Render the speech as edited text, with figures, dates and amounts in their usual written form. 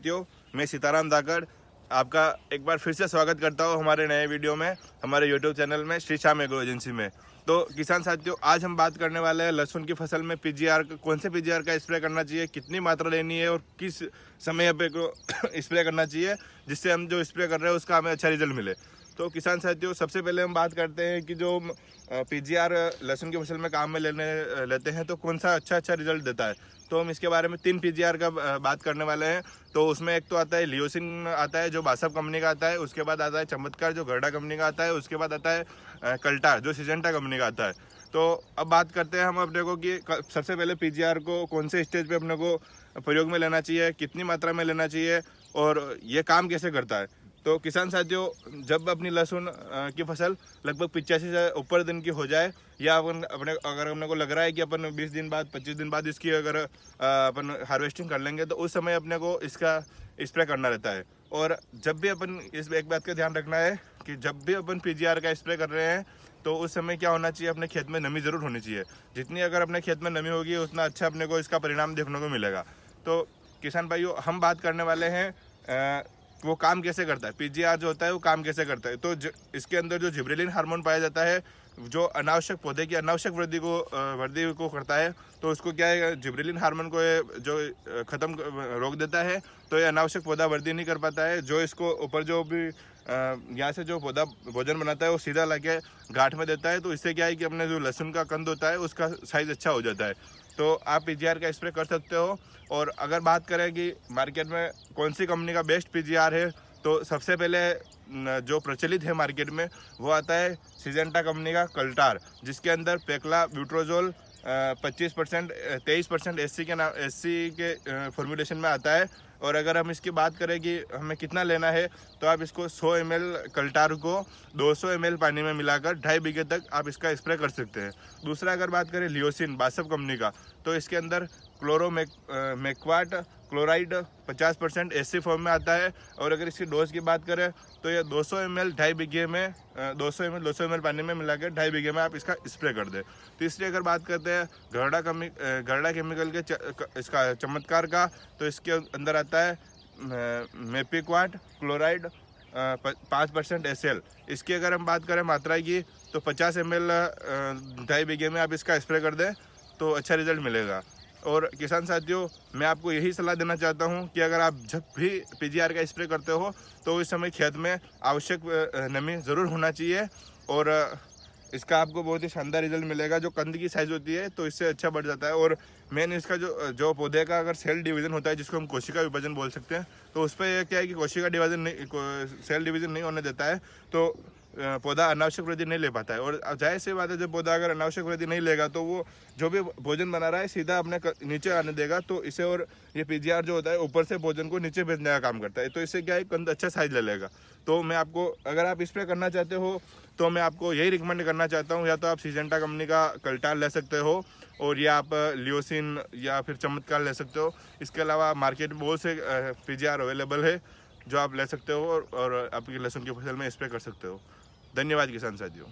साथियों, मैं सीताराम धाकड़ आपका एक बार फिर से स्वागत करता हूं हमारे नए वीडियो में, हमारे यूट्यूब चैनल में श्री श्याम एग्रो एजेंसी में। तो किसान साथियों, आज हम बात करने वाले हैं लहसुन की फसल में पीजीआर, कौन से पीजीआर का स्प्रे करना चाहिए, कितनी मात्रा लेनी है और किस समय पे को स्प्रे करना चाहिए, जिससे हम जो स्प्रे कर रहे हैं उसका हमें अच्छा रिजल्ट मिले। तो किसान साथियों, सबसे पहले हम बात करते हैं कि जो पीजीआर लहसुन की फसल में काम में लेते हैं तो कौन सा अच्छा रिजल्ट देता है। तो हम इसके बारे में 3 पीजीआर का बात करने वाले हैं। तो उसमें एक तो आता है लियोसिन आता है जो बासव कंपनी का आता है, उसके बाद आता है चमत्कार जो गरडा कंपनी का आता है, उसके बाद आता है कल्टार जो सिजेंटा कंपनी का आता है। तो अब बात करते हैं हम अपने को कि सबसे पहले पीजीआर को कौन से स्टेज पे अपने को प्रयोग में लेना चाहिए, कितनी मात्रा में लेना चाहिए और ये काम कैसे करता है। तो किसान साथियों, जब अपनी लहसुन की फसल लगभग 85 से ऊपर दिन की हो जाए, या अगर अपने को लग रहा है कि अपन 20 दिन बाद 25 दिन बाद इसकी अगर अपन हार्वेस्टिंग कर लेंगे, तो उस समय अपने को इसका स्प्रे करना रहता है। और जब भी अपन इस एक बात का ध्यान रखना है कि जब भी अपन पीजीआर का स्प्रे कर रहे हैं तो उस समय क्या होना चाहिए, अपने खेत में नमी ज़रूर होनी चाहिए। जितनी अगर अपने खेत में नमी होगी उतना अच्छा अपने को इसका परिणाम देखने को मिलेगा। तो किसान भाइयों, हम बात करने वाले हैं वो काम कैसे करता है, पीजीआर जो होता है वो काम कैसे करता है। तो इसके अंदर जो जिब्रेलिन हार्मोन पाया जाता है, जो अनावश्यक पौधे की अनावश्यक वृद्धि को करता है, तो उसको क्या है, जिब्रेलिन हार्मोन को जो खत्म रोक देता है, तो ये अनावश्यक पौधा वृद्धि नहीं कर पाता है। जो इसको ऊपर जो भी यहाँ से जो पौधा भोजन बनाता है वो सीधा लाके गांठ में देता है। तो इससे क्या है कि अपने जो लहसुन का कंद होता है उसका साइज अच्छा हो जाता है। तो आप पीजीआर का स्प्रे कर सकते हो। और अगर बात करें कि मार्केट में कौन सी कंपनी का बेस्ट पीजीआर है, तो सबसे पहले जो प्रचलित है मार्केट में वो आता है सिजेंटा कंपनी का कल्टार, जिसके अंदर पेक्ला ब्यूट्रोजोल 25% 23% एससी के फॉर्मुलेशन में आता है। और अगर हम इसकी बात करें कि हमें कितना लेना है, तो आप इसको 100 ml कल्टार को 200 ml पानी में मिलाकर 2.5 बीघे तक आप इसका स्प्रे कर सकते हैं। दूसरा अगर बात करें लियोसिन बासव कंपनी का, तो इसके अंदर क्लोरोमेक्वाट क्लोराइड 50% एससी फॉर्म में आता है। और अगर इसकी डोज की बात करें तो ये 200 ml 2.5 बीघे में 200 ml पानी में मिलाकर 2.5 बीघे में आप इसका स्प्रे कर दें। तीसरी अगर बात करते हैं गरडा केमिकल के इसका चमत्कार का, तो इसके अंदर आता है मेपिक्वाट क्लोराइड 5% एसएल। इसकी अगर हम बात करें मात्रा की, तो 50 ml 2.5 बीघे में आप इसका स्प्रे कर दें तो अच्छा रिजल्ट मिलेगा। और किसान साथियों, मैं आपको यही सलाह देना चाहता हूं कि अगर आप जब भी पीजीआर का स्प्रे करते हो तो इस समय खेत में आवश्यक नमी ज़रूर होना चाहिए। और इसका आपको बहुत ही शानदार रिजल्ट मिलेगा। जो कंद की साइज़ होती है तो इससे अच्छा बढ़ जाता है। और मेन इसका जो पौधे का अगर सेल डिवीज़न होता है, जिसको हम कोशिका विभाजन बोल सकते हैं, तो उस पर यह क्या है कि कोशिका डिवीज़न नहीं, सेल डिवीज़न नहीं होने देता है, तो पौधा अनावश्यक वृद्धि नहीं ले पाता है। और जाहिर सी बात है, जब पौधा अगर अनावश्यक वृद्धि नहीं लेगा तो वो जो भी भोजन बना रहा है सीधा अपने नीचे आने देगा। तो इसे, और ये पीजीआर जो होता है ऊपर से भोजन को नीचे भेजने का काम करता है, तो इससे क्या है, कंद अच्छा साइज ले लेगा। तो मैं आपको, अगर आप स्प्रे करना चाहते हो तो मैं आपको यही रिकमेंड करना चाहता हूँ, या तो आप सिजेंटा कंपनी का कल्टार ले सकते हो, और या आप लियोसिन या फिर चमत्कार ले सकते हो। इसके अलावा मार्केट में बहुत से पीजीआर अवेलेबल है जो आप ले सकते हो और आपकी लहसुन की फसल में स्प्रे कर सकते हो। धन्यवाद किसान साथियों।